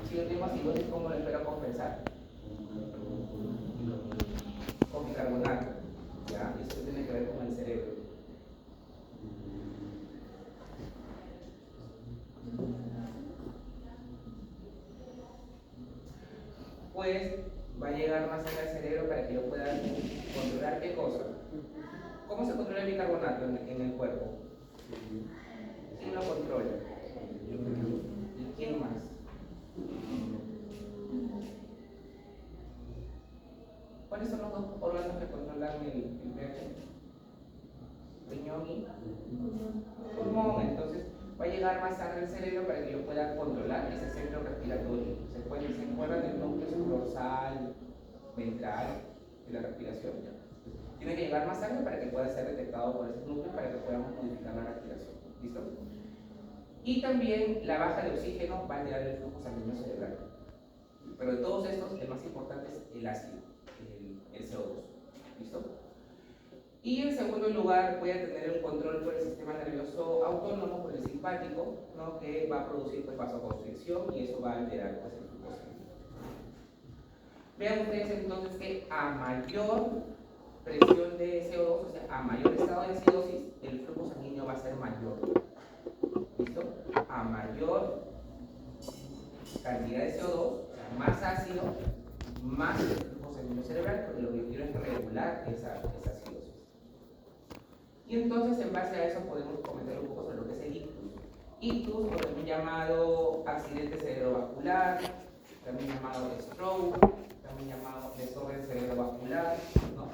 Si yo tengo acidosis, ¿cómo lo espero compensar? Con bicarbonato. ¿Ya? Y eso tiene que ver con el cerebro. Pues va a llegar más cerca al cerebro para que yo pueda controlar qué cosa. ¿Cómo se controla el bicarbonato en el cuerpo? ¿Quién lo controla? ¿Y quién más? ¿Cuáles son los dos órganos que controlan el pH? Riñón y pulmón. Entonces va a llegar más sangre al cerebro para que yo pueda controlar ese centro respiratorio. ¿Se acuerdan del núcleo dorsal, ventral de la respiración? Tiene que llegar más sangre para que pueda ser detectado por ese núcleo para que podamos modificar la respiración. ¿Listo? Y también la baja de oxígeno va a alterar el flujo sanguíneo cerebral. Pero de todos estos, el más importante es el ácido, el CO2. ¿Listo? Y en segundo lugar, voy a tener el control por el sistema nervioso autónomo, por el simpático, ¿no? Que va a producir pues, vasoconstricción y eso va a alterar pues, el flujo sanguíneo. Vean ustedes entonces que a mayor presión de CO2, o sea, a mayor estado de acidosis, el flujo sanguíneo va a ser mayor. ¿Listo? A mayor cantidad de CO2, o sea, más ácido, más el flujo sanguíneo cerebral, porque lo que yo quiero es regular esa acidosis. Y entonces, en base a eso, podemos comentar un poco sobre lo que es el ictus. Ictus, o también llamado accidente cerebrovascular, también llamado stroke, también llamado desorden cerebrovascular, ¿no?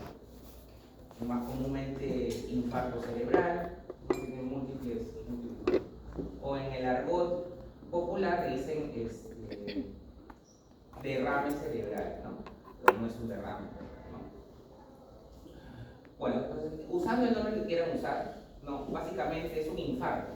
Más comúnmente infarto cerebral, tiene múltiples. O en el argot popular dicen derrame cerebral, ¿no? Pero no es un derrame, ¿no? Bueno, entonces, usando el nombre que quieran usar, no, básicamente es un infarto.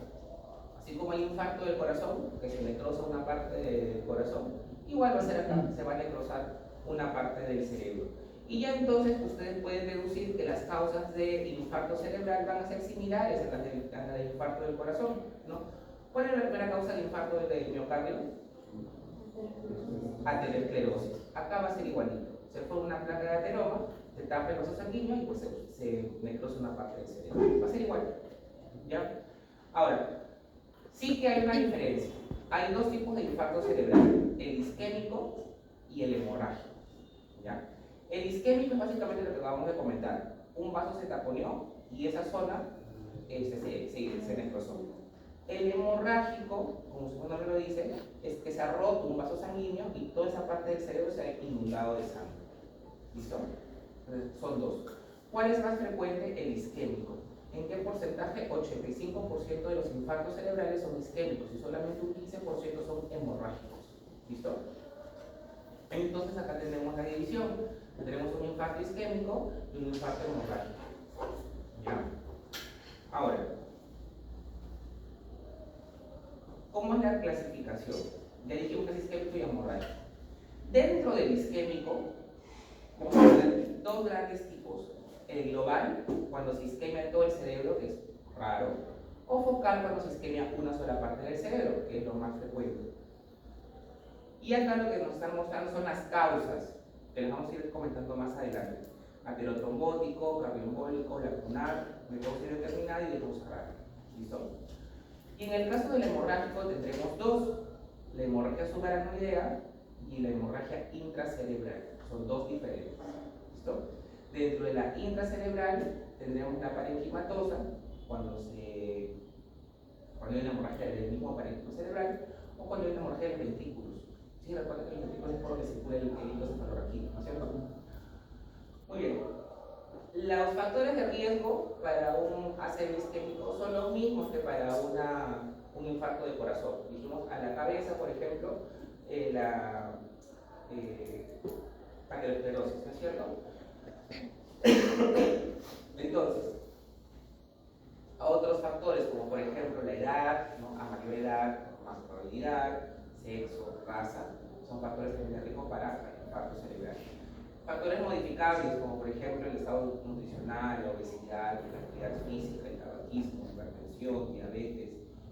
Así como el infarto del corazón, que se necrosa una parte del corazón, igual va a ser acá, se va a necrosar una parte del cerebro. Y ya entonces ustedes pueden deducir que las causas de infarto cerebral van a ser similares a las del infarto del corazón, ¿no? ¿Cuál es la primera causa de infarto del miocardio? Aterosclerosis. Acá va a ser igualito. Se forma una placa de ateroma, se tapa el vaso sanguíneo y pues se necrosa una parte del cerebro. Va a ser igual. ¿Ya? Ahora, sí que hay una diferencia. Hay dos tipos de infarto cerebral, el isquémico y el hemorrágico. ¿Ya? El isquémico es básicamente lo que acabamos de comentar. Un vaso se taponeó y esa zona se necrosó. El hemorrágico, como su nombre lo dice, es que se ha roto un vaso sanguíneo y toda esa parte del cerebro se ha inundado de sangre. ¿Listo? Entonces, son dos. ¿Cuál es más frecuente? El isquémico. ¿En qué porcentaje? 85% de los infartos cerebrales son isquémicos y solamente un 15% son hemorrágicos. ¿Listo? Entonces acá tenemos la división. Tendremos un infarto isquémico y un infarto hemorrágico. ¿Ya? Ahora, ¿cómo es la clasificación? Ya dijimos que es isquémico y hemorrágico. Dentro del isquémico, vamos a ver dos grandes tipos. El global, cuando se isquemia todo el cerebro, que es raro, o focal, cuando se isquemia una sola parte del cerebro, que es lo más frecuente. Y acá lo que nos están mostrando son las causas, que les vamos a ir comentando más adelante. Aterotrombótico, cardioembólico, lacunar, necrosis determinada y de consagrada. ¿Listo? Y en el caso del hemorrágico tendremos dos, la hemorragia subaracnoidea y la hemorragia intracerebral. Son dos diferentes. ¿Listo? Dentro de la intracerebral tendremos la parenquimatosa, cuando hay una hemorragia del mismo parénquima cerebral, o cuando hay una hemorragia de los ventrículos. ¿Sí? Recuerden que los ventrículos es por lo que circula el hilo cefalorraquídeo, ¿no es cierto? Muy bien. Los factores de riesgo para un ACV isquémico son los mismos que para un infarto de corazón. Dijimos a la cabeza, por ejemplo, la aterosclerosis, ¿no es cierto? Entonces, a otros factores como por ejemplo la edad, ¿no? A mayor edad, más probabilidad, sexo, raza, son factores que tienen riesgo para infarto cerebral. Factores modificables como por ejemplo el estado nutricional, la obesidad, la actividad física, el tabaquismo, la hipertensión, diabetes,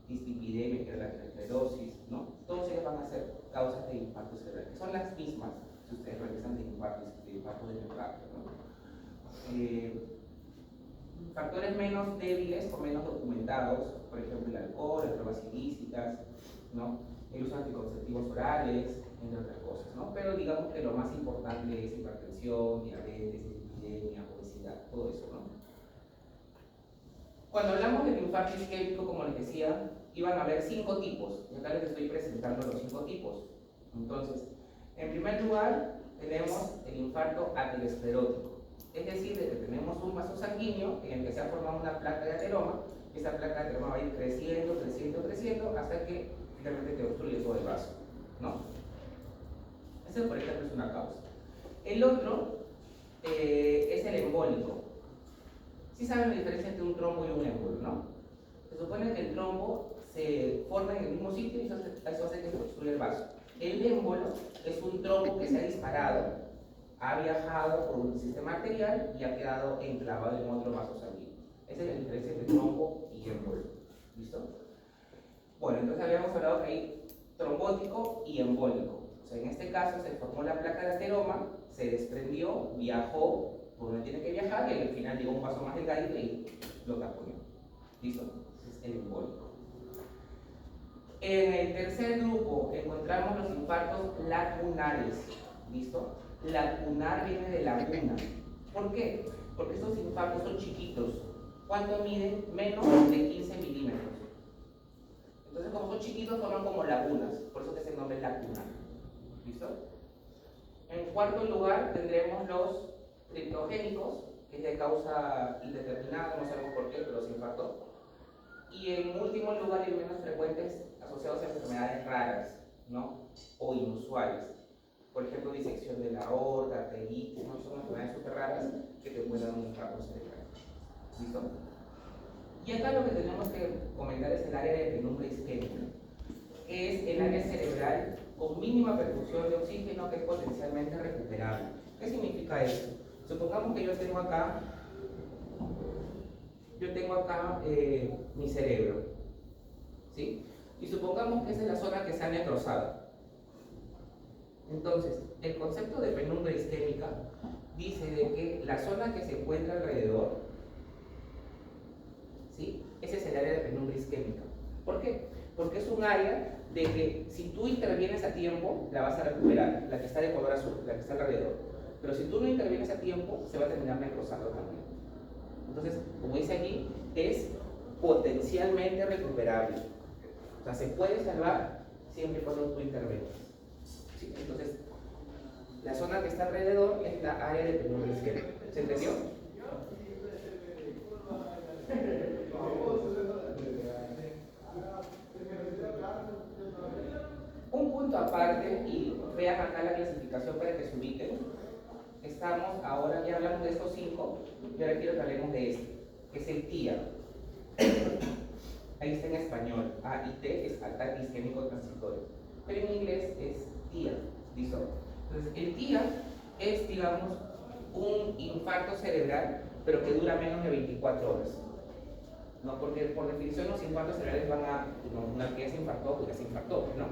dislipidemia, que es la aterosclerosis, ¿no? Todos ellos van a ser causas de infarto cerebral, que son las mismas si ustedes revisan de infarto de miocardio, ¿no? Factores menos débiles o menos documentados, por ejemplo el alcohol, las drogas ilícitas, ¿no? El uso de anticonceptivos orales, entre otras cosas, ¿no? Pero digamos que lo más importante es hipertensión, diabetes, dislipidemia, obesidad, todo eso, ¿no? Cuando hablamos del infarto isquémico, como les decía, iban a haber 5 tipos, y acá les estoy presentando los 5 tipos. Entonces, en primer lugar, tenemos el infarto aterosclerótico. Es decir, de que tenemos un vaso sanguíneo en el que se ha formado una placa de ateroma, esa placa de ateroma va a ir creciendo, creciendo, creciendo, hasta que finalmente te obstruye todo el vaso, ¿no? Ese, por ejemplo, es una causa. El otro es el embólico. Sí saben la diferencia entre un trombo y un émbolo, ¿no? Se supone que el trombo se forma en el mismo sitio y eso hace que se obstruya el vaso. El émbolo es un trombo que se ha disparado, ha viajado por un sistema arterial y ha quedado enclavado en otro vaso sanguíneo. Esa es la diferencia entre trombo y émbolo. ¿Listo? Bueno, entonces habíamos hablado que hay trombótico y embólico. O sea, en este caso se formó la placa de ateroma, se desprendió, viajó por donde tiene que viajar y al final llegó un vaso más delgadito y lo taponó. ¿Listo? Ese es el embólico. En el tercer grupo encontramos los infartos lacunares. ¿Listo? Lacunar viene de laguna. ¿Por qué? Porque estos infartos son chiquitos. ¿Cuánto miden? Menos de 15 milímetros. Entonces, como son chiquitos, forman como lagunas. Por eso que es el nombre lacunar. ¿Listo? En cuarto lugar tendremos los criptogénicos, que es de causa indeterminada, no sabemos por qué, pero se infartó. Y en último lugar, y menos frecuentes, asociados a enfermedades raras, ¿no? O inusuales. Por ejemplo, disección de la aorta, arteritis, ¿no? Son enfermedades súper raras que te pueden dar un infarto cerebral. ¿Listo? Y acá lo que tenemos que comentar es el área de penumbra isquémica, que es el área cerebral con mínima perfusión de oxígeno que es potencialmente recuperable. ¿Qué significa eso? Supongamos que yo tengo acá mi cerebro, ¿sí? Y supongamos que esa es la zona que se ha necrosado. Entonces, el concepto de penumbra isquémica dice de que la zona que se encuentra alrededor, ¿sí? Ese es el área de penumbra isquémica. ¿Por qué? Porque es un área de que si tú intervienes a tiempo, la vas a recuperar, la que está de color azul, la que está alrededor. Pero si tú no intervienes a tiempo, se va a terminar necrosando también. Entonces, como dice aquí, es potencialmente recuperable. O sea, se puede salvar siempre y cuando tú intervengas. ¿Sí? Entonces, la zona que está alrededor es la área de penumbra isquémica. ¿Se entendió? Un punto aparte, y vean acá la clasificación para que se ubiquen. Estamos ahora, ya hablamos de estos 5, y ahora quiero que hablemos de este, que es el TIA. Ahí está en español. AIT es ataque isquémico transitorio, pero en inglés es TIA. ¿Listo? Entonces, el TIA es, digamos, un infarto cerebral, pero que dura menos de 24 horas. ¿No? Porque por definición los infartos cerebrales van a, una vez que ya se infartó, pues ya se infartó, ¿no?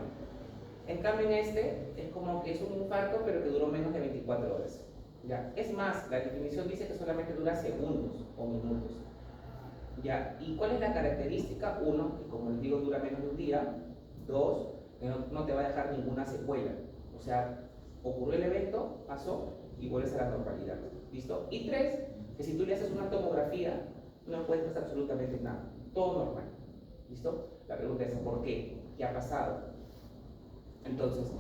En cambio en este es como que es un infarto pero que duró menos de 24 horas. ¿Ya? Es más, la definición dice que solamente dura segundos o minutos. ¿Ya? ¿Y cuál es la característica? Uno, que como les digo dura menos de un día. Dos, que no te va a dejar ninguna secuela. O sea, ocurrió el evento, pasó y vuelves a la normalidad. ¿Listo? Y tres, que si tú le haces una tomografía no encuentras absolutamente nada, todo normal. ¿Listo? La pregunta es ¿por qué? ¿Qué ha pasado? Entonces,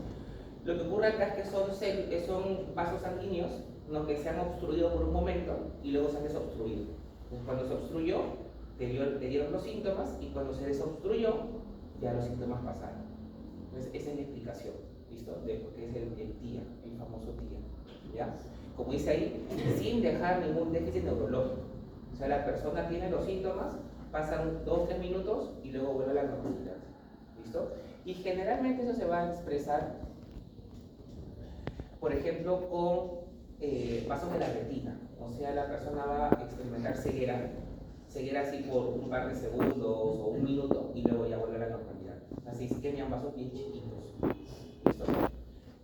lo que ocurre acá es que son vasos sanguíneos, ¿no? Que se han obstruido por un momento y luego se han desobstruido. Entonces, cuando se obstruyó, te dieron los síntomas y cuando se desobstruyó, ya los síntomas pasaron. Entonces, esa es la explicación, ¿listo? De por qué es el TIA, el famoso TIA. ¿Ya? Como dice ahí, sin dejar ningún déficit neurológico. O sea, la persona tiene los síntomas, pasan 2-3 minutos y luego vuelve a la normalidad. ¿Listo? Y generalmente eso se va a expresar, por ejemplo, con vasos de la retina. O sea, la persona va a experimentar ceguera seguir así por un par de segundos o un minuto y luego ya volver a la normalidad. Así es que me han vasos bien chiquitos. ¿Listo?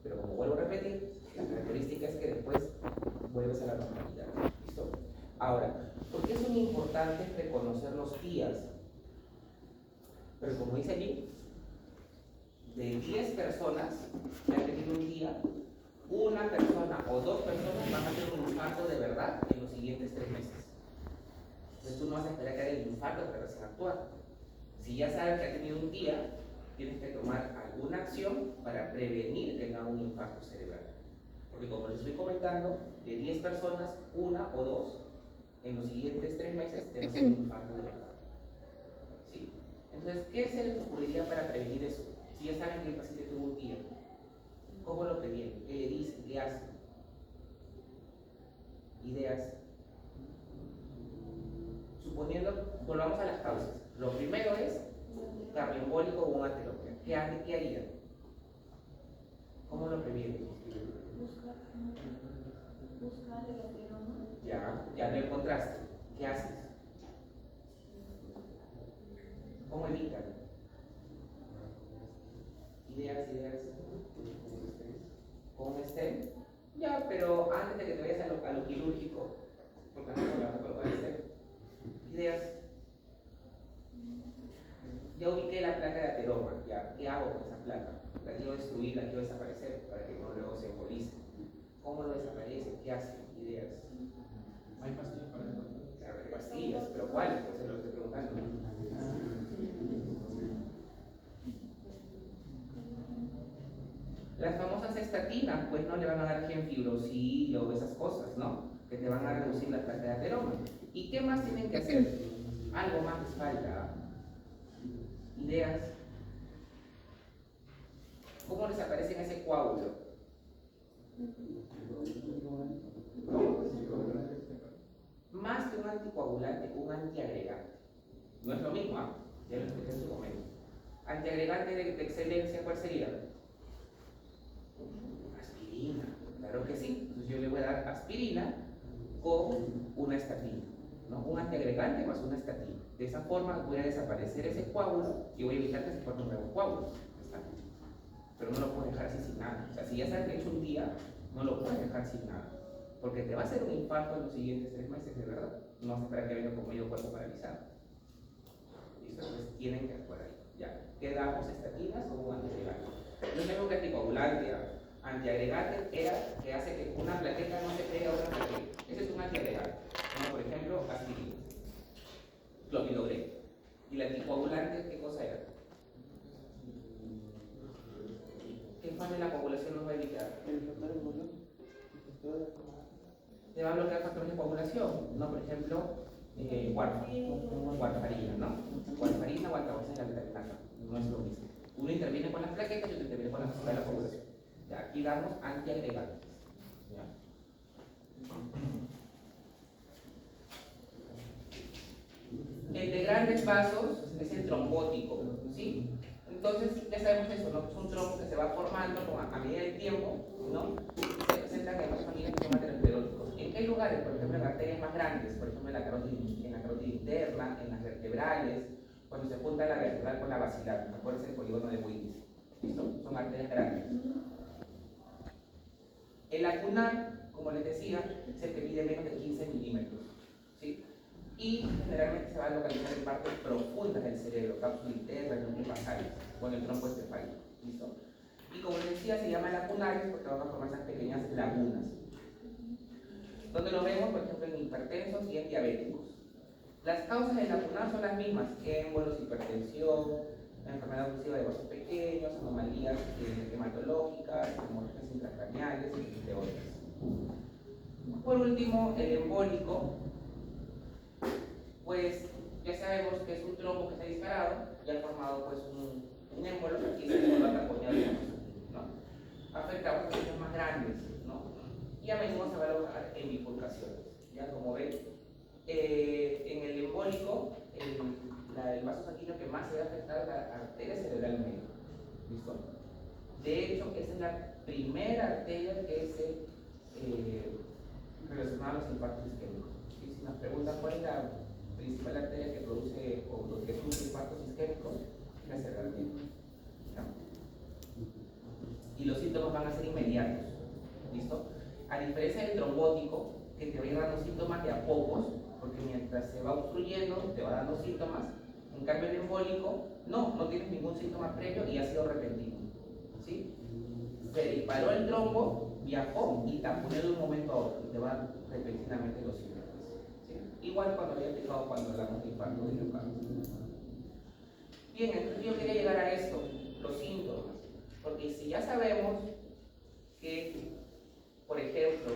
Pero como vuelvo a repetir, la característica es que después vuelves a la normalidad. ¿Listo? Ahora, ¿por qué son importantes reconocer los días? Pero como dice aquí, de 10 personas que han tenido un día, una persona o dos personas van a tener un infarto de verdad en los siguientes 3 meses. Entonces tú no vas a esperar que haya el infarto para recién actuar. Si ya sabes que ha tenido un día, tienes que tomar alguna acción para prevenir que no haga un infarto cerebral. Porque como les estoy comentando, de 10 personas, una o dos en los siguientes 3 meses te va a hacer un infarto de verdad. ¿Sí? Entonces, ¿qué se les ocurriría para prevenir eso? Si ya saben que el paciente tuvo un día, ¿cómo lo previenen? ¿Qué le dicen? ¿Qué hacen? Ideas. Suponiendo, volvamos a las causas. Lo primero es cardioembólico o un ateroma. ¿Qué harían? ¿Cómo lo previenen? Buscar el ateroma. Ya lo encontraste. ¿Qué haces? ¿Cómo evitan? Ideas. ¿Con un stent? Ya, pero antes de que te vayas a lo quirúrgico, porque no se vas a colocar el stent. Ideas. Ya ubiqué la placa de ateroma, ya, ¿qué hago con esa placa? La quiero destruir, la quiero desaparecer para que no luego se embolice. ¿Cómo lo desaparece? ¿Qué hace? Ideas. ¿Hay pastillas para eso? Claro, hay pastillas, pero ¿cuáles? Pues es lo que estoy preguntando. Las famosas estatinas, pues no le van a dar genfibrosil o esas cosas, ¿no? Que te van a reducir la placa de ateroma. ¿Y qué más tienen que hacer? Algo más les falta. Ideas. ¿Cómo desaparecen ese coágulo? Más que un anticoagulante, un antiagregante. No es lo mismo, ¿ah? Ya lo expliqué en su momento. Antiagregante de excelencia, ¿cuál sería? Aspirina, claro que sí. Entonces yo le voy a dar aspirina con una estatina, ¿no? Un antiagregante más una estatina. De esa forma voy a desaparecer ese coágulo y voy a evitar que se forme un nuevo coágulo. ¿Está? Pero no lo puedes dejar así sin nada. O sea, si ya sabes que he hecho un día, no lo puedes dejar sin nada. Porque te va a hacer un infarto en los siguientes 3 meses, de verdad. No vas a esperar que venga con medio cuerpo paralizado. ¿Listo? Entonces tienen que actuar ahí. Ya. ¿Qué damos? ¿Estatinas o un antiagregante? Yo tengo un anticoagulante. Antiagregante era que hace que una plaqueta no se pegue a otra plaqueta. Ese es un antiagregante. Como por ejemplo, aspirina, clopidogrel. ¿Y el anticoagulante qué cosa era? ¿Qué fase de la coagulación nos va a evitar? Te va a bloquear factores de coagulación, ¿no? Por ejemplo, warfarina, ¿no? Warfarina o alcabacetina beta-lactasa, no es lo mismo. Uno interviene con las plaquetas y otro interviene con la fase de la coagulación. Ya, aquí damos antiagregantes. ¿Ya? El de grandes vasos es el trombótico, ¿sí? Entonces, ya sabemos eso, ¿no? Es un trombo que se va formando a medida del tiempo, ¿no? Se presentan en las familias que son ateroscleróticos. ¿En qué lugares? Por ejemplo, en arterias más grandes, por ejemplo, en la carótida interna, en las vertebrales, cuando se junta la vertebral con la basilar. Acuérdense del polígono de Willis. ¿Listo? Son arterias grandes. El lacunar, como les decía, es el que mide menos de 15 milímetros, ¿sí? Y generalmente se va a localizar en partes profundas del cerebro, cápsula interna, núcleo basal, o en el tronco encefálico, ¿listo? Y como les decía, se llama lacunares porque van a formar esas pequeñas lagunas. Donde lo vemos, por ejemplo, en hipertensos y en diabéticos. Las causas del lacunar son las mismas: émbolos, hipertensión, enfermedad oclusiva de vasos pequeños, anomalías hematológicas, hemorragias intracraneales, entre otras. Por último, el embólico, pues ya sabemos que es un trombo que se ha disparado y ha formado pues un émbolo y se ha taponeado, ¿no? Afecta a los más grandes, ¿no? Y a menudo se va a lograr en bifurcaciones. Ya como ven, en el embólico, el vaso sanguíneo que más se ve afectado es la arteria cerebral media. ¿Listo? De hecho, esa es la primera arteria que se relaciona a los infartos isquémicos. Y si nos preguntan cuál es la principal arteria que produce o que sufre infartos isquémicos es la cerebral media. ¿No? Y los síntomas van a ser inmediatos. ¿Listo? A diferencia del trombótico, que te va a ir dando síntomas de a pocos, porque mientras se va obstruyendo, te va dando síntomas. En cambio, el embólico, no tienes ningún síntoma previo y ha sido repentino. ¿Sí? Se disparó el trombo, viajó y tamponeó de un momento a otro, y te van repentinamente los síntomas. ¿Sí? Igual cuando había explicado cuando hablamos de infarto de miocardio. Bien, entonces yo quería llegar a esto, los síntomas. Porque si ya sabemos que, por ejemplo,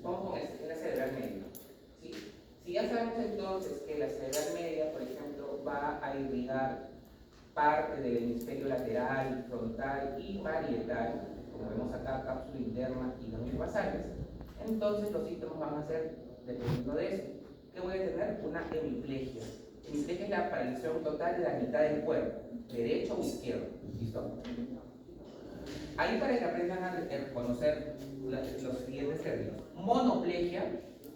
vamos con la cerebral media. ¿Sí? Si ya sabemos entonces que la cerebral media, por ejemplo, va a irrigar parte del hemisferio lateral, frontal y parietal, como vemos acá, cápsula interna y ganglios basales, entonces los síntomas van a ser, dependiendo de eso, que voy a tener una hemiplegia. Hemiplegia es la paralización total de la mitad del cuerpo, derecho o izquierdo. ¿Listo? Ahí para que aprendan a conocer los siguientes términos. Monoplegia,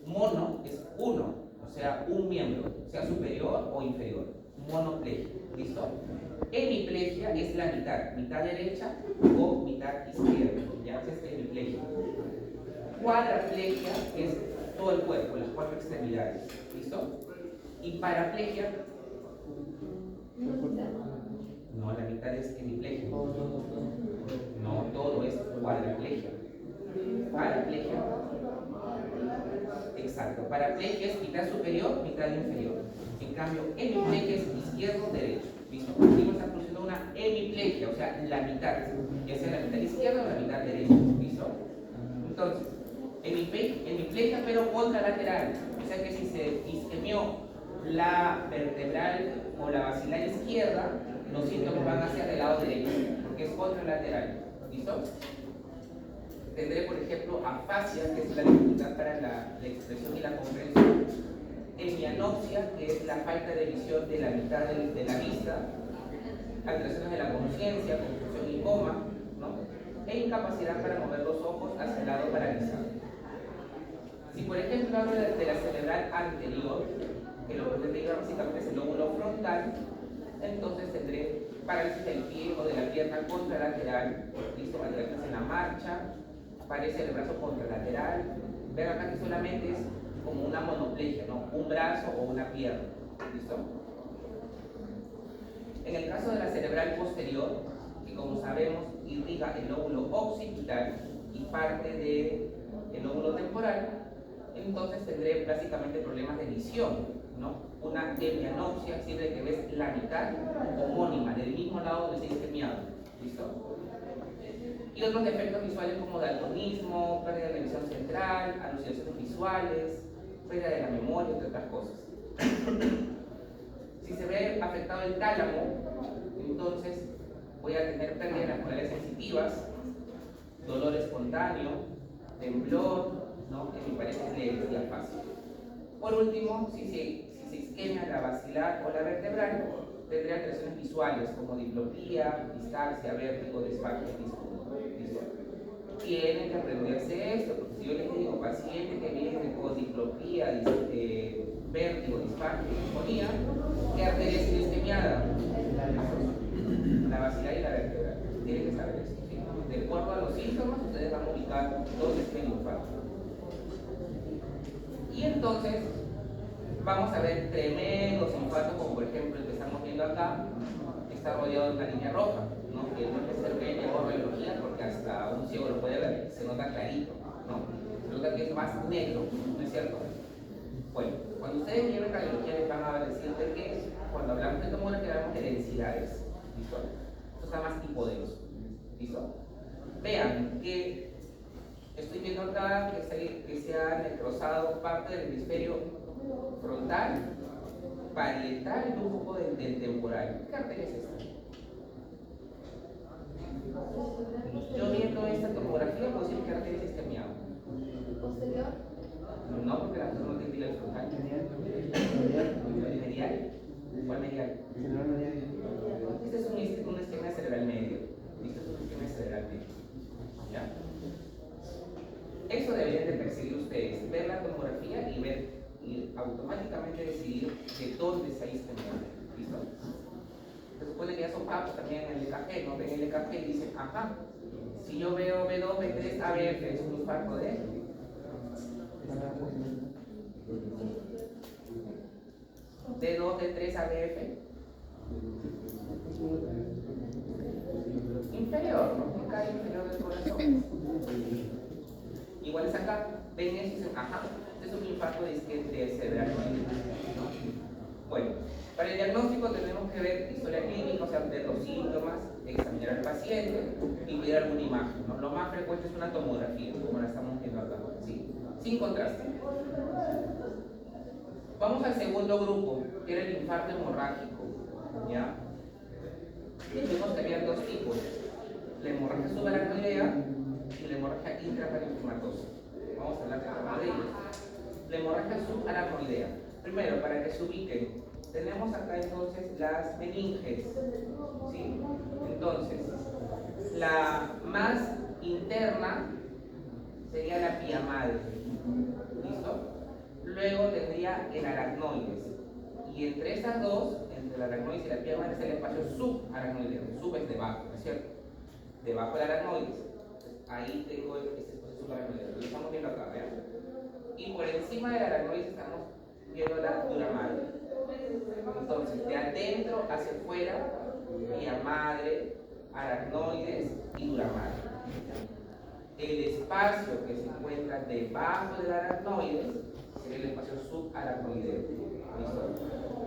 mono es uno, o sea, un miembro, sea superior o inferior. Monoplegia, ¿listo? Hemiplegia es la mitad derecha o mitad izquierda, ya es hemiplegia. Cuadraplegia es todo el cuerpo, las 4 extremidades, ¿listo? Y paraplegia, no, la mitad es hemiplegia. No, todo es cuadraplegia. Paraplegia. Exacto. Paraplegia es mitad superior, mitad inferior. En cambio, hemiplegia es izquierdo, derecho. ¿Listo? Aquí me está produciendo una hemiplegia, o sea, la mitad. Ya sea la mitad izquierda o la mitad derecha. ¿Listo? Entonces, hemiplegia pero contralateral. O sea que si se isquemió la vertebral o la basilar izquierda, los síntomas van hacia el lado derecho, porque es contralateral. ¿Listo? Tendré, por ejemplo, afasia, que es la dificultad para la expresión y la comprensión, hemianopsia, que es la falta de visión de la mitad de la vista, alteraciones de la conciencia, confusión y coma, ¿no? E incapacidad para mover los ojos hacia el lado paralizado. Si, por ejemplo, hablo de la cerebral anterior, que lo que tendría básicamente es el lóbulo frontal, entonces tendré parálisis del pie o de la pierna contralateral, ¿listo? Alteraciones en la marcha, parece el brazo contralateral. Ver acá que solamente es como una monoplegia, ¿no? Un brazo o una pierna, ¿listo? En el caso de la cerebral posterior, que como sabemos irriga el lóbulo occipital y parte del lóbulo temporal, entonces tendré básicamente problemas de visión, ¿no? Una hemianopsia, siempre que ves la mitad homónima, del mismo lado donde se ha isquemiado, ¿listo? Y otros defectos visuales como daltonismo, pérdida de la visión central, alucinaciones visuales, pérdida de la memoria, entre otras cosas. Si se ve afectado el tálamo, entonces voy a tener pérdida de las polaridades sensitivas, dolor espontáneo, temblor, ¿no? Hemiparesis leves y afasia. Por último, si se isquemia la basilar o la vertebral, tendré alteraciones visuales como diplopía, distaxia, vértigo, desfagia y disfunción. Tienen que aprenderse esto, porque si yo les digo paciente que viene con diplopía, vértigo, disfagia y disfonía, ¿qué arteria es isquemiada? La basilar y la vertebral. Tienen que saber eso. ¿Sí? De acuerdo a los síntomas, ustedes van a ubicar dónde está el infarto. Y entonces vamos a ver tremendos infartos, como por ejemplo el que estamos viendo acá, está rodeado de una línea roja, ¿no? Que no es que se ve en radiología porque hasta un ciego lo puede ver, se nota clarito, ¿no? Se nota que es más negro, ¿no es cierto? Bueno, cuando ustedes lleven radiología les van a decir de que cuando hablamos de tomografía hablamos de densidades, ¿listo? Esto está más hipodenso, ¿listo? Vean que estoy viendo acá que se ha necrosado parte del hemisferio frontal, parietal y un poco del temporal. ¿Qué arteria es esta? Yo viendo esta tomografía puedo decir que arteria es isquemiada. ¿Posterior? No, porque la persona no tiene fila frontal. ¿Medial? ¿Cuál medial? Este es un esquema cerebral medio. Este es un esquema cerebral medio. ¿Ya? Eso deberían de perseguir ustedes, ver la tomografía y ver automáticamente decidir de dónde se discriminante. ¿Listo? Se supone que ya son campos también en el EKG, ¿no? Ven el EKG y dicen, ajá, si yo veo B2, B3, ABF es un infarto de D2, D3, ABF inferior, ¿no? Un cae inferior del corazón. Igual es acá, ven eso y dicen, ajá, este es un infarto de cerebral, ¿no? Bueno, para el diagnóstico tenemos que ver historia clínica, o sea, ver los síntomas, examinar al paciente y ver alguna imagen, ¿no? Lo más frecuente es una tomografía, como la estamos viendo acá, ¿sí? Sin contraste. Vamos al segundo grupo, que era el infarto hemorrágico, ¿ya? Y vimos que había dos tipos, la hemorragia subaracnoidea y la hemorragia intraparenquimatosa. Vamos a hablar de cada uno de ellos. La hemorragia subaracnoidea. Primero, para que se ubiquen, tenemos acá entonces las meninges, ¿sí? Entonces, la más interna sería la pía madre, ¿listo? Luego tendría el aracnoides, y entre esas dos, entre el aracnoides y la pía madre, es el espacio subaracnoideo. Sub es debajo, ¿no es cierto? Debajo del aracnoides, ahí tengo este espacio subaracnoideo, lo estamos viendo acá, ¿vean? Y por encima del aracnoides estamos viendo la dura madre. Entonces, de adentro hacia afuera, pía madre, aracnoides y dura madre. El espacio que se encuentra debajo del aracnoides sería el espacio subaracnoideo. ¿Listo?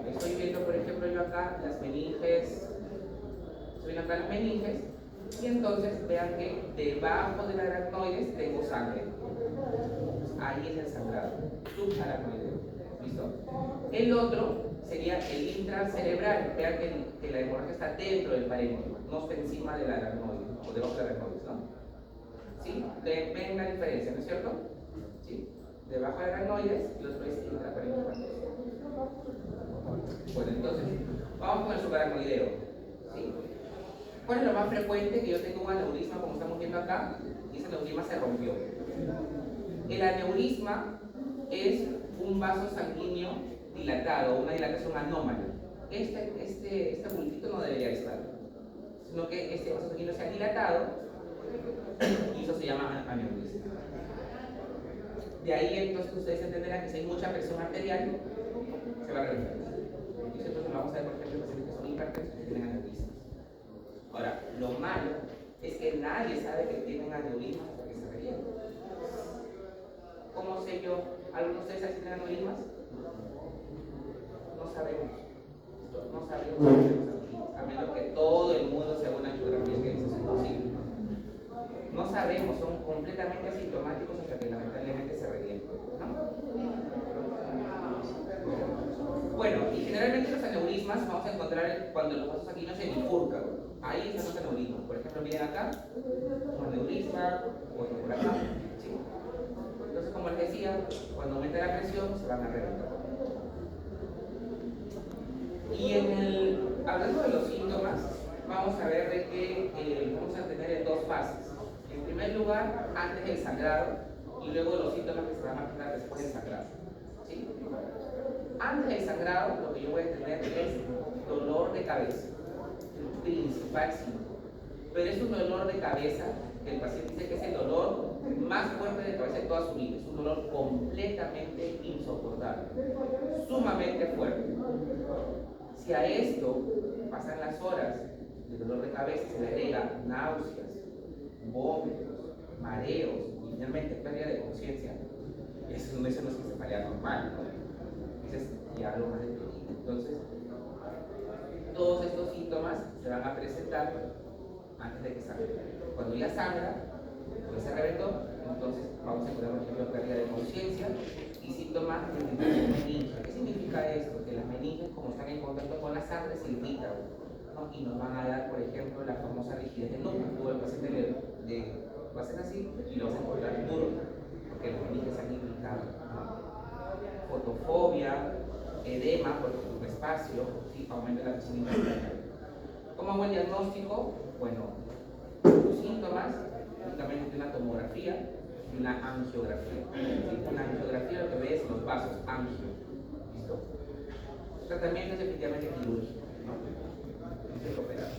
Estoy viendo, por ejemplo, yo acá las meninges, estoy viendo acá las meninges, y entonces vean que debajo del aracnoides tengo sangre. Ahí es el sangrado, subaracnoideo. ¿Listo? El otro sería el intracerebral. Vean que la hemorragia está dentro del parénquima, no está encima del aracnoide, o debajo del aracnoide, ¿no? ¿Sí? ¿Ven la diferencia, no es cierto? ¿Sí? Debajo del aracnoides y el otro es intraparenquimatoso. Bueno, entonces, vamos con el subaracnoideo. ¿Sí? ¿Cuál es lo más frecuente? Que yo tengo un aneurisma, como estamos viendo acá, y ese aneurisma se rompió. El aneurisma es un vaso sanguíneo dilatado, una dilatación anómala. Este bultito no debería estar, sino que este vaso sanguíneo se ha dilatado y eso se llama aneurisma. De ahí entonces ustedes entenderán que si hay mucha presión arterial, se va a reventar. Y entonces vamos a ver, por ejemplo, pacientes que son hipertensos que tienen aneurismas. Ahora, lo malo es que nadie sabe que tienen aneurismas hasta que se revientan. ¿Cómo sé yo? ¿Algunos de ustedes saben si tienen aneurismas? No sabemos. No sabemos si tenemos aneurismas, a menos que todo el mundo se haga una angiografía, que eso es imposible. No sabemos, son completamente asintomáticos hasta que lamentablemente se revientan, ¿no? Bueno, y generalmente los aneurismas vamos a encontrar cuando los vasos sanguíneos se bifurcan. Ahí están los aneurismas. Por ejemplo, miren acá, un aneurisma, otro por acá, ¿sí? Entonces, como les decía, cuando aumenta la presión se van a reventar. Y hablando de los síntomas, vamos a ver de que vamos a tener en dos fases. En primer lugar, antes del sangrado, y luego los síntomas que se van a presentar después del sangrado. ¿Sí? Antes del sangrado, lo que yo voy a tener es dolor de cabeza, el principal síntoma. Pero es un dolor de cabeza que el paciente dice que es el dolor más fuerte de cabeza de toda su vida. Es un dolor completamente insoportable, sumamente fuerte. Si a esto pasan las horas de dolor de cabeza, se le agrega náuseas, vómitos, mareos y finalmente pérdida de conciencia, eso no es encefalía normal, ¿no? Eso es ya algo más deprimido. Entonces, todos estos síntomas se van a presentar antes de que sangre. Cuando ya sangra, porque se reventó, entonces vamos a encontrar, por ejemplo, pérdida de conciencia y síntomas de meninge. ¿Qué significa esto? Que las meninges, como están en contacto con la sangre, se irritan, ¿no? Y nos van a dar, por ejemplo, la famosa rigidez del núcleo. Tú al paciente lo haces así y lo vas a encontrar duro, porque las meninges se han irritado, ¿no? Fotofobia, edema por un espacio, ¿sí? Aumenta la presión intracranial. ¿Cómo hago el diagnóstico? Bueno, los síntomas, únicamente una tomografía y una angiografía. ¿Sí? Una angiografía lo que ve es los vasos angio. ¿Listo? tratamiento es efectivamente quirúrgico, ¿no? Es operar.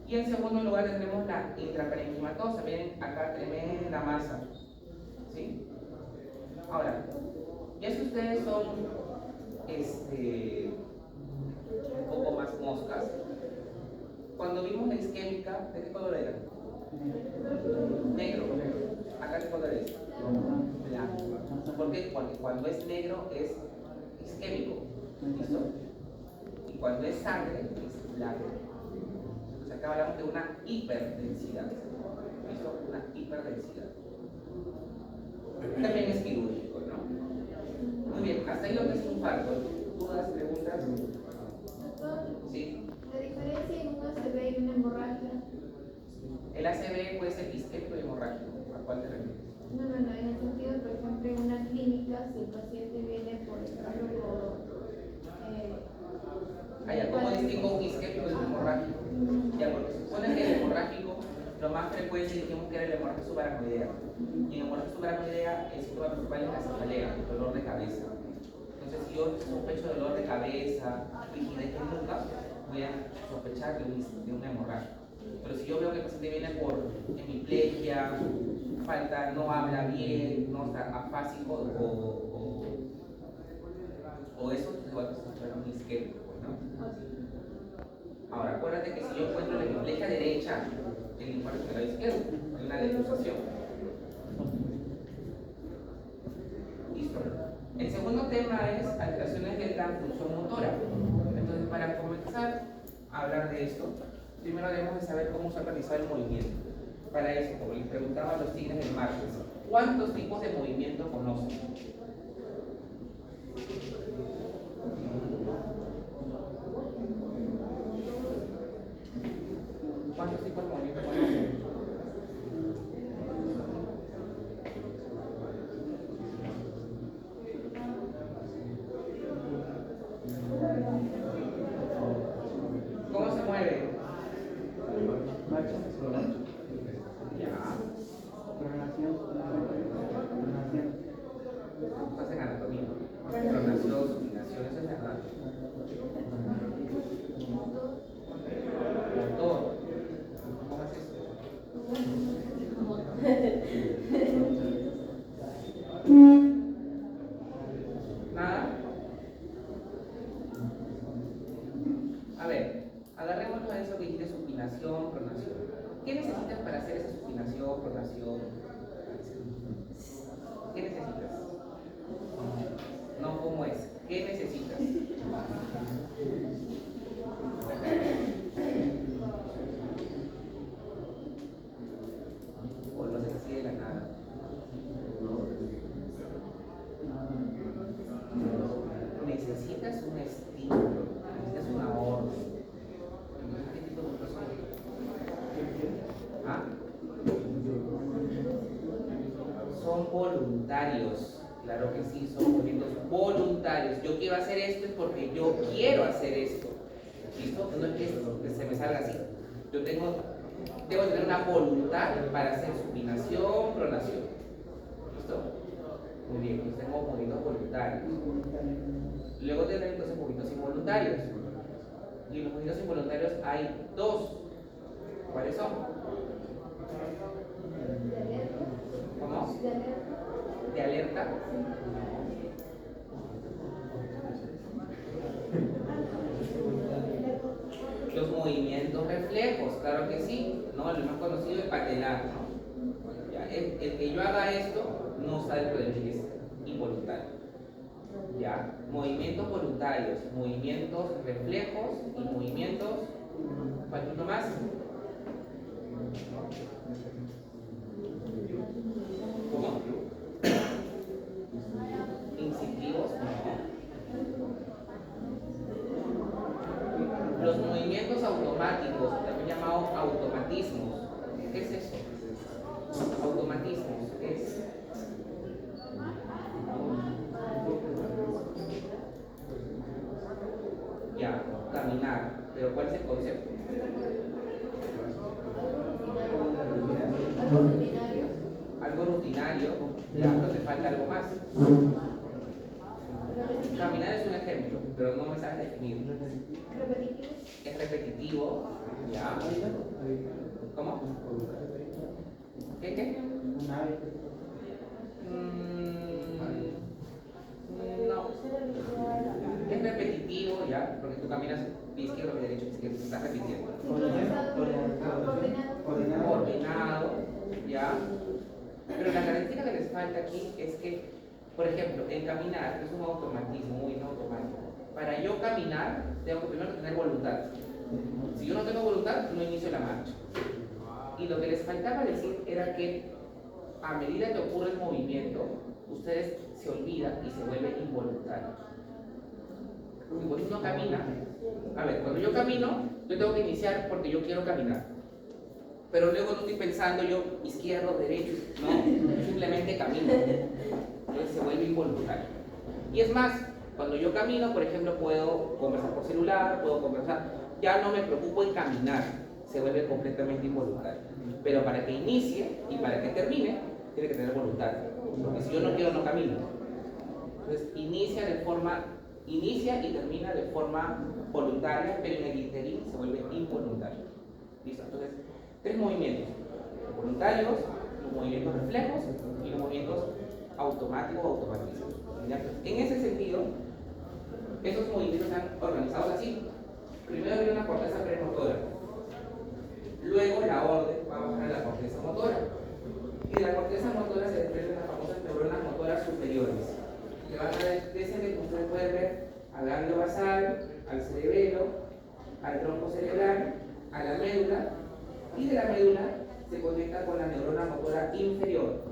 Y en segundo lugar tendremos la intraparenquimatosa. Miren acá, tremenda masa, ¿sí? Ahora, ya si ustedes son un poco más moscas, cuando vimos la isquémica, ¿de qué color era? Negro. ¿Acá qué color es? Blanco. ¿Por qué? Porque cuando es negro es isquémico. ¿Listo? Y cuando es sangre es blanco. Entonces acá hablamos de una hiperdensidad. ¿Listo? Una hiperdensidad. También es quirúrgico, ¿no? Muy bien, hasta ahí lo que es un infarto. ¿Dudas, preguntas? Sí. La diferencia en un ACV y una hemorragia. El ACV puede ser isquémico y hemorrágico. ¿A cuál te refieres? No, en el sentido, por ejemplo, en una clínica, si el paciente viene, por ejemplo, ¿Cómo distingo un isquémico de un hemorrágico? Ya, porque se supone que el hemorrágico, lo más frecuente dijimos que era el hemorragia subaracnoidea. Y en el hemorragia subaracnoidea, el síntoma principal es la cefalea, el dolor de cabeza. Entonces, si yo sospecho de dolor de cabeza, rigidez en nuca, voy a sospechar de un hemorrágico. Pero si yo veo que el paciente viene por hemiplegia, falta, no habla bien, no está afásico o eso, entonces va a sospechar un isquémico, ¿no? Ahora, acuérdate que si yo encuentro la hemiplegia derecha, el infarto del lado izquierdo, hay una defusación. Listo. El segundo tema es alteraciones de la función motora. Entonces, para comenzar a hablar de esto, primero debemos de saber cómo se organiza el movimiento. Para eso, como les preguntaba a los tigres del martes, ¿cuántos tipos de movimiento conocen? ¿Cuántos tipos de movimiento conocen? ¿Cómo se mueve? Ya. Estás en anatomía. Pronación, supinación, eso es verdad. Motor. ¿Cómo es eso? ¿Nada? A ver, agarrémonos a eso que dice supinación, pronación. ¿Qué necesitas para hacer esa supinación, pronación? ¿Qué necesitas? No, ¿cómo es? ¿Qué necesitas? O lo haces así de la nada. Necesitas un estímulo, necesitas una orden. ¿Qué tipo de persona? ¿Ah? Son voluntarios, claro que sí, son movimientos voluntarios. Yo quiero hacer esto es porque yo quiero hacer esto. ¿Listo? No es que se me salga así. Yo debo tener una voluntad para hacer supinación, pronación. ¿Listo? Muy bien, pues tengo movimientos voluntarios. Luego tendré entonces movimientos involuntarios. Y los movimientos involuntarios hay dos. ¿Cuáles son? ¿Cómo? ¿De alerta? Los movimientos reflejos, claro que sí, ¿no? Lo más conocido es patelar, ¿no? Ya, el que yo haga esto no está dentro de mí, es involuntario. Ya, movimientos voluntarios, movimientos reflejos y movimientos, ¿cuál uno más? ¿Cómo? Instintivos, no. Los movimientos automáticos, también llamados automatismos. ¿Qué es eso? Automatismos es ya, caminar. Pero ¿cuál es el concepto? Algo rutinario, ya, pero te falta algo más. Caminar es un ejemplo, pero repetitivo, ¿ya? ¿Cómo? ¿Qué? No. Es repetitivo, ¿ya? Porque tú caminas de izquierda a derecha, izquierda, estás repitiendo. Coordinado, ¿ya? Pero la característica que les falta aquí es que, por ejemplo, el caminar es un automatismo, muy automático. Para yo caminar, tengo que primero tener voluntad. Si yo no tengo voluntad, no inicio la marcha. Y lo que les faltaba decir era que a medida que ocurre el movimiento, ustedes se olvidan y se vuelven involuntarios. Porque cuando uno camina, a ver, cuando yo camino, yo tengo que iniciar porque yo quiero caminar. Pero luego no estoy pensando yo izquierdo, derecho, no, simplemente camino. Entonces se vuelve involuntario. Y es más, cuando yo camino, por ejemplo, puedo conversar por celular, puedo conversar, ya no me preocupo en caminar, se vuelve completamente involuntario. Pero para que inicie y para que termine, tiene que tener voluntad. Porque si yo no quiero, no camino. Entonces inicia y termina de forma voluntaria, pero en el interín se vuelve involuntario. ¿Listo? Entonces, 3 movimientos: los voluntarios, los movimientos reflejos y los movimientos automáticos o automatismos. En ese sentido, esos movimientos están organizados así. Primero viene una corteza premotora, luego la orden va a bajar a la corteza motora, y de la corteza motora se desprenden las famosas neuronas motoras superiores, que van a descender, como ustedes pueden ver, al ganglio basal, al cerebelo, al tronco cerebral, a la médula, y de la médula se conecta con la neurona motora inferior.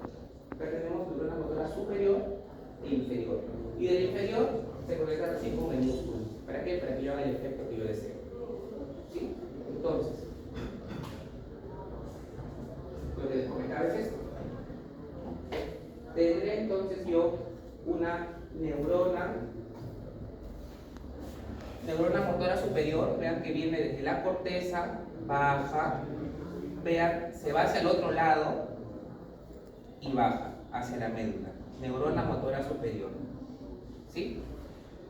Acá tenemos neurona motora superior e inferior. Y del inferior se conecta recién con el músculo. ¿Para qué? Para que yo haga el efecto que yo deseo. ¿Sí? Entonces, lo que les comentaba es esto. Tendré entonces yo una neurona motora superior, vean que viene desde la corteza, baja, vean, se va hacia el otro lado y baja hacia la médula. Neurona motora superior. ¿Sí?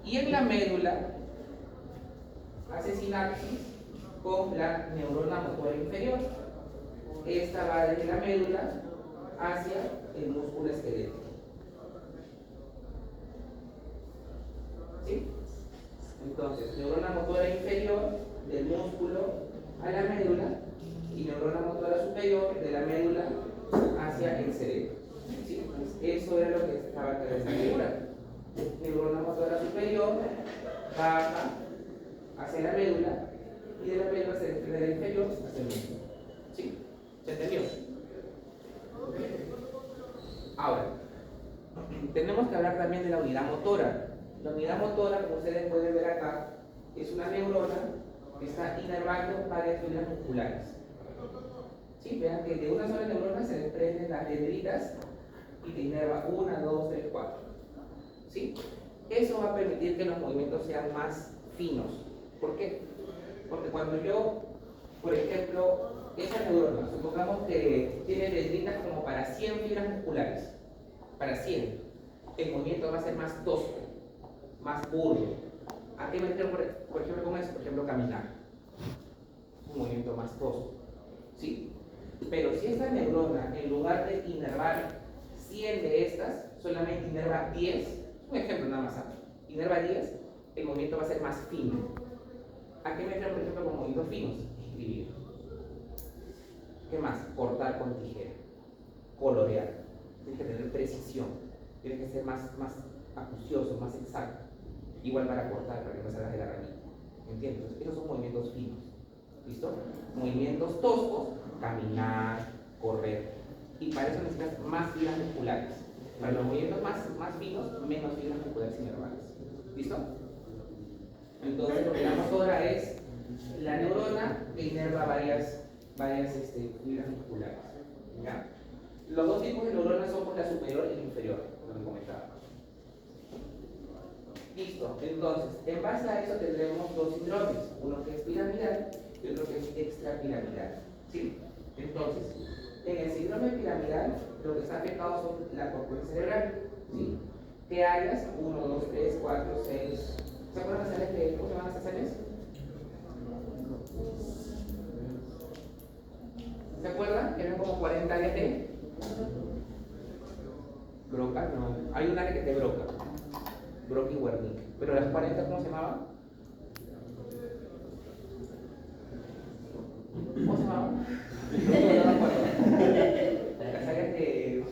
Y en la médula hace sinapsis con la neurona motora inferior. Esta va desde la médula hacia el músculo esquelético. ¿Sí? Entonces, neurona motora inferior del músculo a la médula y neurona motora superior de la médula hacia el cerebro. ¿Sí? Entonces, eso era lo que estaba acá en esta figura. Neurona motora superior baja hacia la médula y de la médula se desprende del inferior hacia el músculo. ¿Sí? ¿Se entendió? Ahora, tenemos que hablar también de la unidad motora. La unidad motora, como ustedes pueden ver acá, es una neurona que está inervando varias fibras musculares. ¿Sí? Vean que de una sola neurona se desprenden las dendritas y te inerva 1, 2, 3, 4. ¿Sí? Eso va a permitir que los movimientos sean más finos. ¿Por qué? Porque cuando yo, por ejemplo, esa neurona, supongamos que tiene dendritas como para 100 fibras musculares, para 100, el movimiento va a ser más tosco, más burdo. ¿A qué me refiero, por ejemplo, con eso? Por ejemplo, caminar. Un movimiento más tosco. ¿Sí? Pero si esta neurona, en lugar de inervar 100 de estas, solamente inerva 10, un ejemplo nada más, inerva 10, el movimiento va a ser más fino. ¿A qué me refiero, por ejemplo, con movimientos finos? Escribir. ¿Qué más? Cortar con tijera. Colorear. Tienes que tener precisión. Tienes que ser más acucioso, más exacto. Igual para cortar, para que no salgas de la ramita. ¿Entiendes? Esos son movimientos finos. ¿Listo? Movimientos toscos, caminar, correr. Y para eso necesitas más fibras musculares. Para los movimientos más finos, menos fibras musculares inervales. ¿Listo? Entonces, lo que la motora es la neurona que inerva varias fibras musculares. ¿Ya? Los dos tipos de neuronas son por la superior y la inferior, lo que comentaba. Listo. Entonces, en base a eso tendremos dos síndromes, uno que es piramidal y otro que es extrapiramidal. ¿Sí? Entonces, en el síndrome piramidal, lo que está afectado son la corteza cerebral. ¿Sí? ¿Qué áreas? 1, 2, 3, 4, 6. ¿Se acuerdan las áreas cómo se llaman estas áreas? ¿Se acuerdan? Eran como 40 áreas de Broca, no. Hay un área que es de Broca. Broca y Wernicke. Pero las 40, ¿cómo se llamaban? ¿Cómo se llamaban? No me acuerdo. Las áreas de...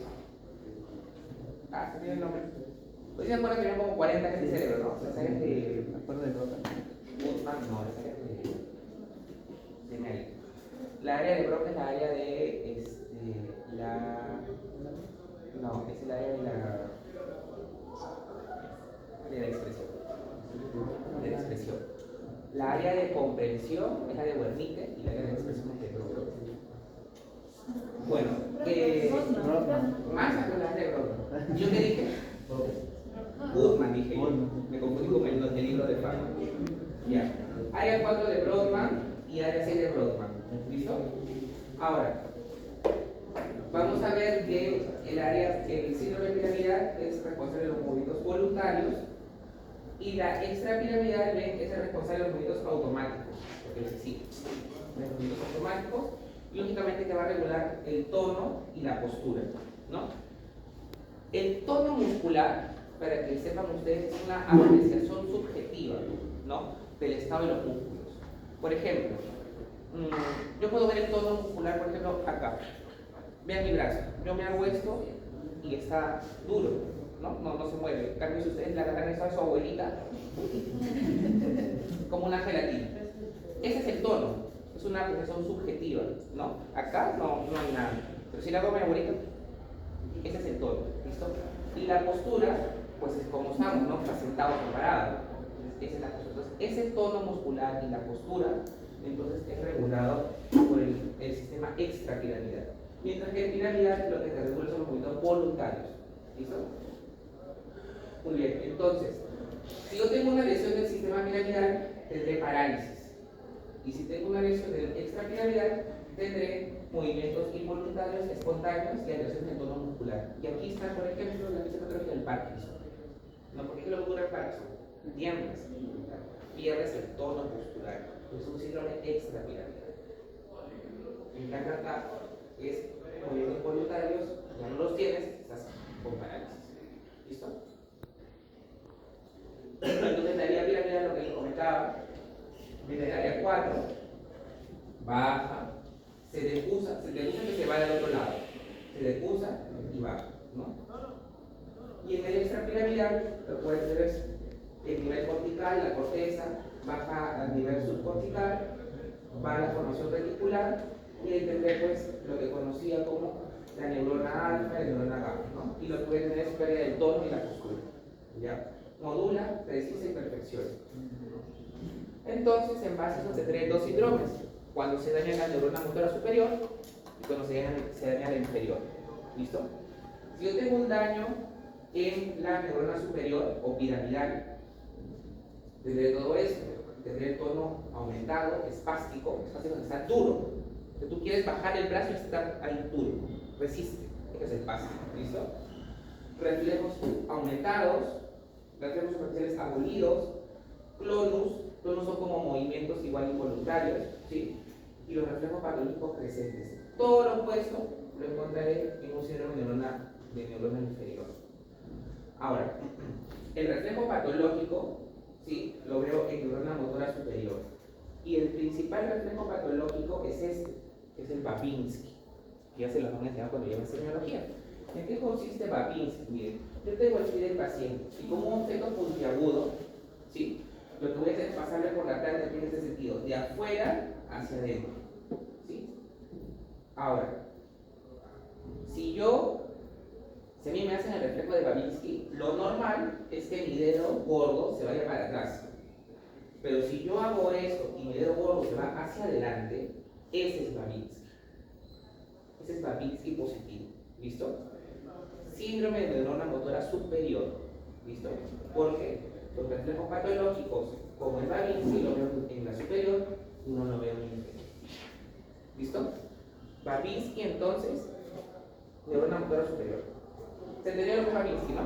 se me dio el nombre. Pues se acuerdan que eran como 40 áreas de cerebro, ¿no? Las áreas de... ¿Me acuerdo de Broca? No, las áreas de Mel. La área de Broca es la área de no, es el área de la expresión. De la expresión. La área de comprensión es la de Wernicke y la área de expresión es de Broca. Bueno, más que las de Broca. ¿Yo qué dije? Goodman dije yo. Me confundí con el libro de Faro. Ya. Área 4 de Brodmann y área 6 de Brodmann. ¿Listo? Ahora, vamos a ver que el síndrome piramidal es responsable de los movimientos voluntarios y la extrapiramidal es el responsable de los movimientos automáticos, porque es así, los movimientos automáticos, lógicamente que va a regular el tono y la postura, ¿no? El tono muscular, para que sepan ustedes, es una apreciación subjetiva, ¿no?, del estado de los músculos. Por ejemplo, yo puedo ver el tono muscular, por ejemplo, acá. Vean mi brazo, yo me hago esto y está duro, no se mueve. En cambio, si ustedes le agarran eso a su abuelita, como una gelatina. Ese es el tono, es una apreciación subjetiva, ¿no? Acá no hay nada, pero si le hago a mi abuelita, ese es el tono, ¿listo? Y la postura, pues es como estamos, ¿no? Está sentado o parado. Esa es la postura. Entonces, ese tono muscular y la postura, entonces es regulado por el sistema extrapiramidal. Mientras que el piramidal lo que se regula son los movimientos voluntarios. ¿Listo? Muy bien, entonces, si yo tengo una lesión del sistema piramidal, tendré parálisis. Y si tengo una lesión del extrapiramidal, tendré movimientos involuntarios, espontáneos y alteraciones del tono muscular. Y aquí está, por ejemplo, la fisiopatología del Parkinson. ¿No? ¿Por qué lo que ocurre en Parkinson? Tiemblas, pierdes el tono muscular. Es un síndrome extrapiramidal. En cambio acá es movimientos voluntarios, ya no los tienes, estás con parálisis. ¿Listo? Entonces la área piramidal, lo que les comentaba, viene del área 4, baja, se decusa que se va del otro lado, se decusa y baja, ¿no? Y en el extrapiramidal, lo que puedes ver es el nivel cortical, la corteza, baja al nivel subcortical, va a la formación reticular y ahí tendré pues lo que conocía como la neurona alfa y la neurona gamma, ¿no? Y lo que puede tener es pérdida del tono y la postura, ¿ya? Modula, precisa y perfecciona. Entonces, en base a eso tendré dos síndromes: cuando se daña la neurona motora superior y cuando se daña la inferior. ¿Listo? Si yo tengo un daño en la neurona superior o piramidal, tendré todo esto, tendré el tono aumentado, espástico está duro. Que tú quieres bajar el brazo y está ahí duro, resiste, porque es el espástico. ¿Listo? Reflejos aumentados, reflejos superficiales abolidos, clonus son como movimientos igual involuntarios, ¿sí? Y los reflejos patológicos presentes. Todo lo opuesto lo encontraré en un síndrome de neurona inferior. Ahora, el reflejo patológico, ¿sí?, lo veo en neurona motora superior. Y el principal reflejo patológico es este, que es el Babinski, que ya se los van a enseñar cuando lleven semiología. ¿En qué consiste Babinski? Miren, yo tengo el pie del paciente y como un objeto puntiagudo, ¿sí?, lo que voy a hacer es pasarle por la cara en este sentido, de afuera hacia adentro, ¿sí? Ahora, si a mí me hacen el reflejo de Babinski, lo normal es que mi dedo gordo se vaya para atrás. Pero si yo hago esto y mi dedo gordo se va hacia adelante, ese es Babinski. Ese es Babinski positivo. ¿Listo? Síndrome de neurona motora superior. ¿Listo? Porque los reflejos patológicos, como el Babinski, lo veo en la superior y no lo veo en la inferior. ¿Listo? Babinski, entonces, neurona motora superior. ¿Se entendió lo que es Babinski, no?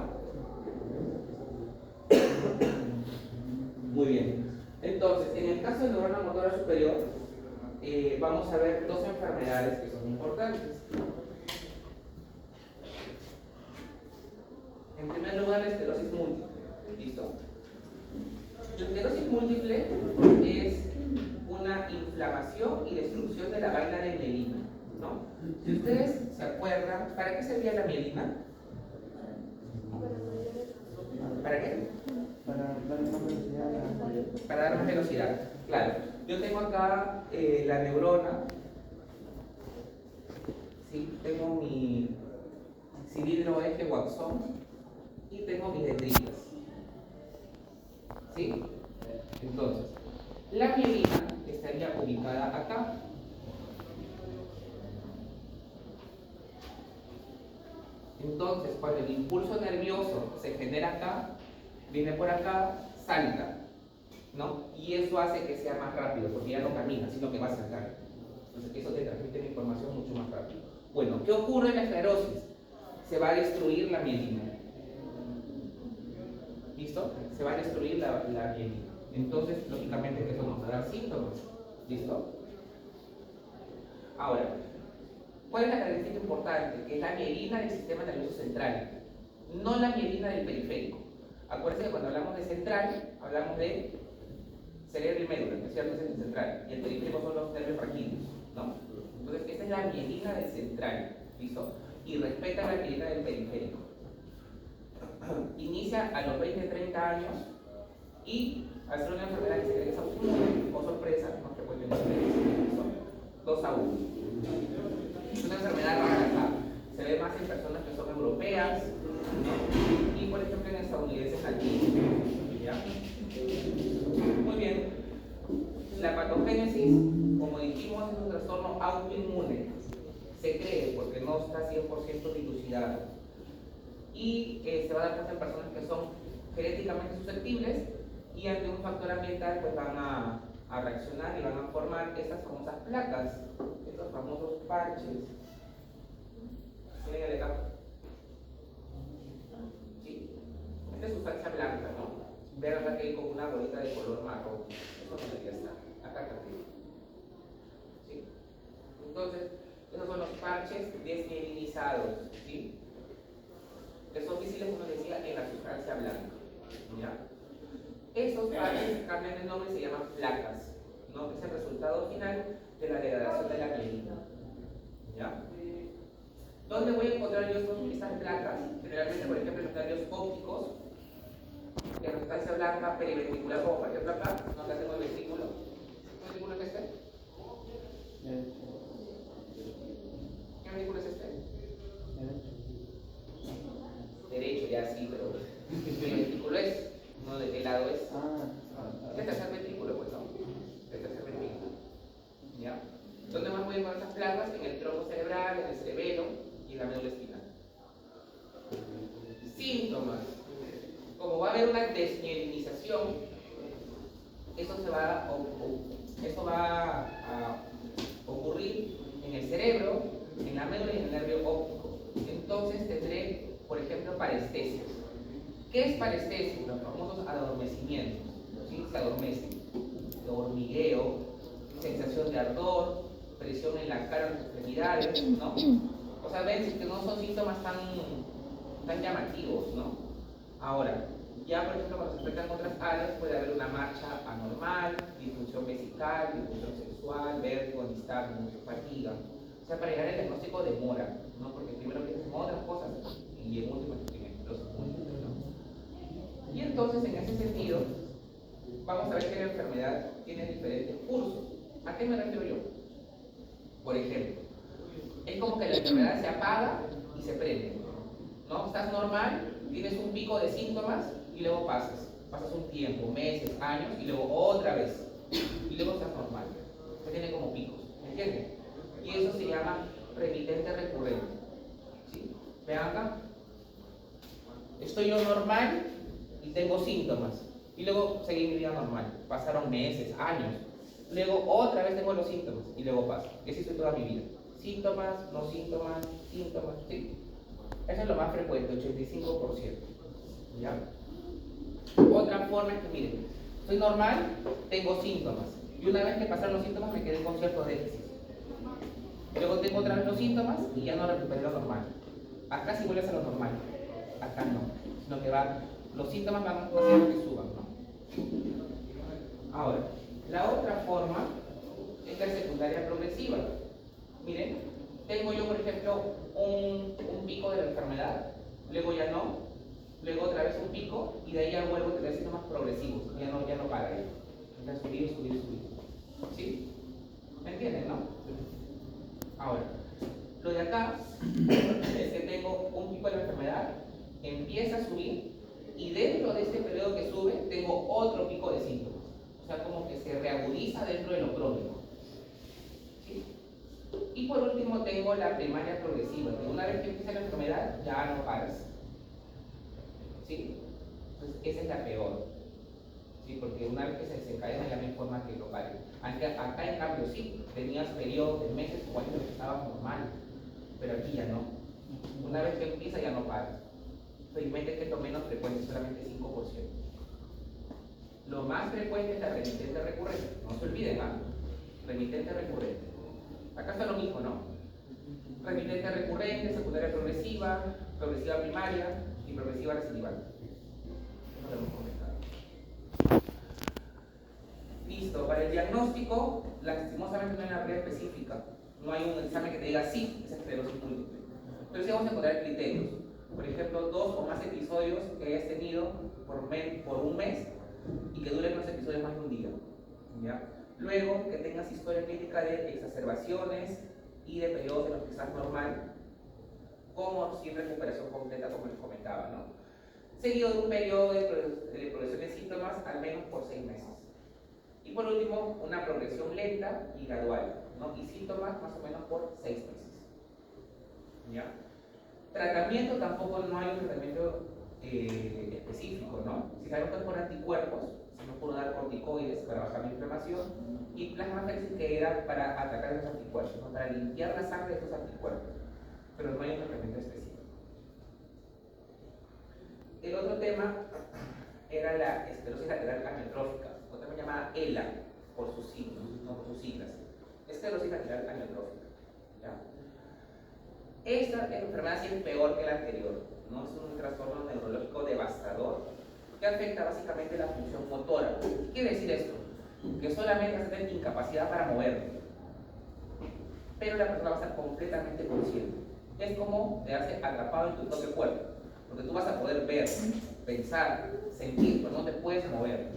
Muy bien. Entonces, en el caso de neurona motora superior, vamos a ver dos enfermedades que son importantes. En primer lugar, la esclerosis múltiple. ¿Listo? La esclerosis múltiple es una inflamación y destrucción de la vaina de mielina, ¿no? Si ustedes se acuerdan, ¿para qué servía la mielina? ¿Para qué? Para dar más velocidad a la... Para dar más velocidad. Claro. Yo tengo acá la neurona. ¿Sí? Tengo mi cilindro eje o axón y tengo mis dendritas. ¿Sí? Entonces, la mielina estaría ubicada acá. Entonces, cuando el impulso nervioso se genera acá, viene por acá, salta, ¿no? Y eso hace que sea más rápido, porque ya no camina, sino que va a saltar. Entonces, eso te transmite la información mucho más rápido. Bueno, ¿qué ocurre en la esclerosis? Se va a destruir la mielina. ¿Listo? Se va a destruir la mielina. Entonces, lógicamente, eso nos va a dar síntomas. ¿Listo? Ahora, ¿cuál es la característica importante? Que es la mielina del sistema nervioso central, no la mielina del periférico. Acuérdense que cuando hablamos de central, hablamos de cerebro y médula, ¿no es cierto? Es el central. Y el periférico son los nervios raquídeos, ¿no? Entonces, esta es la mielina del central, ¿listo? Y respeta la mielina del periférico. Inicia a los 20-30 años y al ser una enfermedad que se cree que es autoinmune o sorpresa, no frecuentemente son 2 a 1. Es una enfermedad rara, se ve más en personas que son europeas, ¿no? Y por ejemplo en estadounidenses nativos. ¿Ya? Muy bien. La patogénesis, como dijimos, es un trastorno autoinmune. Se cree porque no está 100% dilucidado. Y se va a dar cuenta en personas que son genéticamente susceptibles y ante un factor ambiental pues van a reaccionar y van a formar estas famosas placas, estos famosos parches. Miren el acá. ¿Sí? Esta es sustancia blanca, ¿no? Vean acá que hay como una bolita de color marrón. Eso no debería estar. Acá también. ¿Sí? Entonces, esos son los parches desmielinizados, ¿sí? Que son visibles, como decía, en la sustancia blanca. ¿Ya? Esos parches cambian de nombre y se llaman placas, ¿no? Es el resultado final de la degradación de la mielina. ¿Ya? ¿Dónde voy a encontrar yo estas placas? Generalmente, por ejemplo, en los nervios ópticos, en la sustancia blanca periventricular, como por ejemplo acá, no acá tengo el ventrículo. ¿Qué ventrículo es este? ¿Qué ventrículo es este? Derecho, ya sí, pero ¿qué ventrículo es? ¿No? ¿De qué lado es? Este es el tercer ventrículo, pues, ¿no? El tercer ventrículo. ¿Ya? ¿Dónde más voy a encontrar estas placas? En el tronco cerebral, en el cerebelo y en la médula espinal. Síntomas. Como va a haber una desmielinización, eso va a ocurrir en el cerebro, en la médula y en el nervio óptico. Entonces tendré, por ejemplo, parestesia. ¿Qué es parestesia? Los famosos adormecimientos. ¿Sí? Se adormecen. Hormigueo, sensación de ardor, presión en la cara, en las extremidades, ¿no? O sea, ven que no son síntomas tan llamativos, ¿no? Ahora, ya por ejemplo, cuando se afectan otras áreas, puede haber una marcha anormal, disfunción vesical, disfunción sexual, vértigo, nistagmo, fatiga. O sea, para llegar al diagnóstico demora, ¿no? Porque primero piensas en otras cosas y en último en los múltiples, ¿no? Y entonces, en ese sentido, vamos a ver que la enfermedad tiene diferentes cursos. ¿A qué me refiero yo? Por ejemplo, es como que la enfermedad se apaga y se prende, ¿no? Estás normal, tienes un pico de síntomas y luego pasas un tiempo, meses, años y luego otra vez y luego estás normal. Se tiene como picos, ¿me entienden? Y eso se llama remitente recurrente. ¿Sí? Vean acá, estoy yo normal y tengo síntomas y luego seguí mi vida normal. Pasaron meses, años. Luego otra vez tengo los síntomas y luego pasa. Y así estoy toda mi vida. Síntomas, no síntomas, síntomas, ¿sí? Eso es lo más frecuente, 85%. ¿Ya? Otra forma es que, miren, estoy normal, tengo síntomas. Y una vez que pasaron los síntomas me quedé con cierto déficit. Luego tengo otra vez los síntomas y ya no recuperé lo normal. Acá sí vuelves a lo normal, acá no, sino que los síntomas van haciendo que suban, ¿no? Ahora, la otra forma es la secundaria progresiva. Miren, tengo yo, por ejemplo, un pico de la enfermedad, luego ya no, luego otra vez un pico y de ahí ya vuelvo a tener síntomas progresivos, ya no para, ya subir. ¿Sí? ¿Me entienden, no? Ahora, lo de acá es que tengo un pico de la enfermedad, empieza a subir y dentro de este periodo que sube tengo otro pico de síntomas. O sea, como que se reagudiza dentro de lo crónico. ¿Sí? Y por último tengo la primaria progresiva, que una vez que empieza la enfermedad ya no paras. ¿Sí? Entonces esa es la peor. ¿Sí? Porque una vez que se desencadena ya no hay forma que lo pare. Acá en cambio sí, tenías periodos de meses o años que estabas normal, pero aquí ya no. Una vez que empieza ya no para. Felizmente que es lo menos frecuente, solamente 5%. Lo más frecuente es la remitente recurrente. No se olviden, ¿ah? Remitente recurrente. Acá está lo mismo, ¿no? Remitente recurrente, secundaria progresiva, progresiva primaria y progresiva recidival. Eso lo hemos comentado. Listo, para el diagnóstico, lastimosamente no hay una prueba específica. No hay un examen que te diga sí, es esclerosis múltiple. Pero sí vamos a encontrar criterios. Por ejemplo, 2 o más episodios que hayas tenido por un mes y que duren los episodios más de un día. ¿Ya? Luego, que tengas historia clínica de exacerbaciones y de periodos en los que estás normal, como sin recuperación completa, como les comentaba, ¿no? Seguido de un periodo de progresión de síntomas al menos por 6 meses. Y por último, una progresión lenta y gradual, ¿no? Y síntomas más o menos por 6 meses. ¿Ya? Tratamiento tampoco no hay un tratamiento específico, ¿no? Si sabemos que es por anticuerpos, se nos puede dar corticoides para bajar la inflamación y plasmaféresis que era para atacar esos anticuerpos, ¿no? Para limpiar la sangre de esos anticuerpos, pero no hay un tratamiento específico. El otro tema era la esclerosis lateral amiotrófica, o también llamada ELA por sus signos, no por sus siglas. Esclerosis lateral amiotrófica. ¿Ya? Esta enfermedad sí es peor que la anterior, ¿no? Es un trastorno neurológico devastador que afecta básicamente la función motora. ¿Qué quiere decir esto? Que solamente vas a tener incapacidad para moverte, pero la persona va a estar completamente consciente. Es como quedarse atrapado en tu propio cuerpo, porque tú vas a poder ver, pensar, sentir, pero no te puedes mover.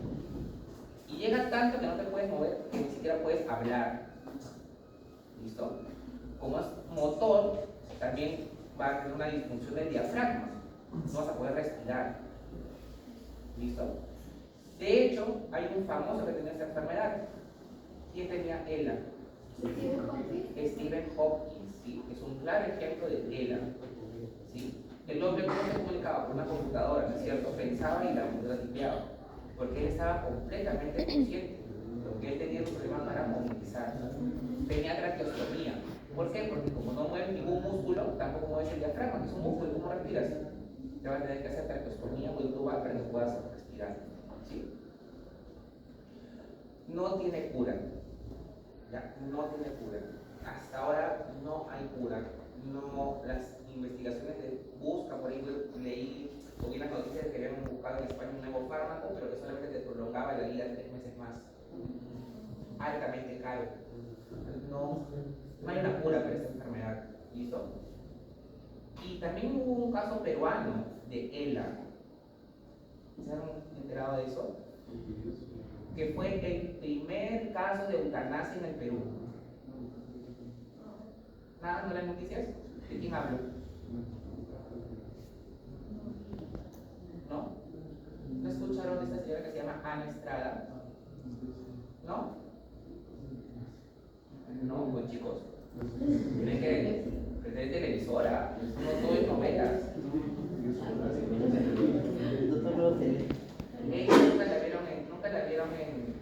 Y llega tanto que no te puedes mover que ni siquiera puedes hablar. ¿Listo? Como es motor, también va a tener una disfunción del diafragma. No vas a poder respirar. ¿Listo? De hecho, hay un famoso que tenía esta enfermedad. ¿Quién tenía ELA? Stephen Hopkins, ¿sí? Es un claro ejemplo de ELA. ¿Sí? El hombre no se comunicaba por una computadora, ¿no es cierto? Pensaba y la computadora tipeaba, porque él estaba completamente consciente, porque él tenía un problema para movilizar. Tenía traqueostomía. ¿Por qué? Porque como no mueves ningún músculo, tampoco mueves el diafragma, que es un músculo. ¿Cómo respiras? Te vas a tener que hacer traqueostomía o intubar para que puedas respirar. ¿Sí? No tiene cura. ¿Ya? No tiene cura. Hasta ahora no hay cura. No, las investigaciones buscan, por ahí leí o vi las noticias de que habían buscado en España un nuevo fármaco, pero que solamente te prolongaba la vida 3 meses más. Altamente caro. No hay una cura para esta enfermedad. ¿Listo? Y también hubo un caso peruano de ELA. ¿Se han enterado de eso? Que fue el primer caso de eutanasia en el Perú. ¿Nada? ¿No las noticias? ¿De quién hablo? ¿No? ¿No escucharon de esta señora que se llama Ana Estrada? ¿No? No, pues chicos, tienen que prender televisora, no todo es novelas.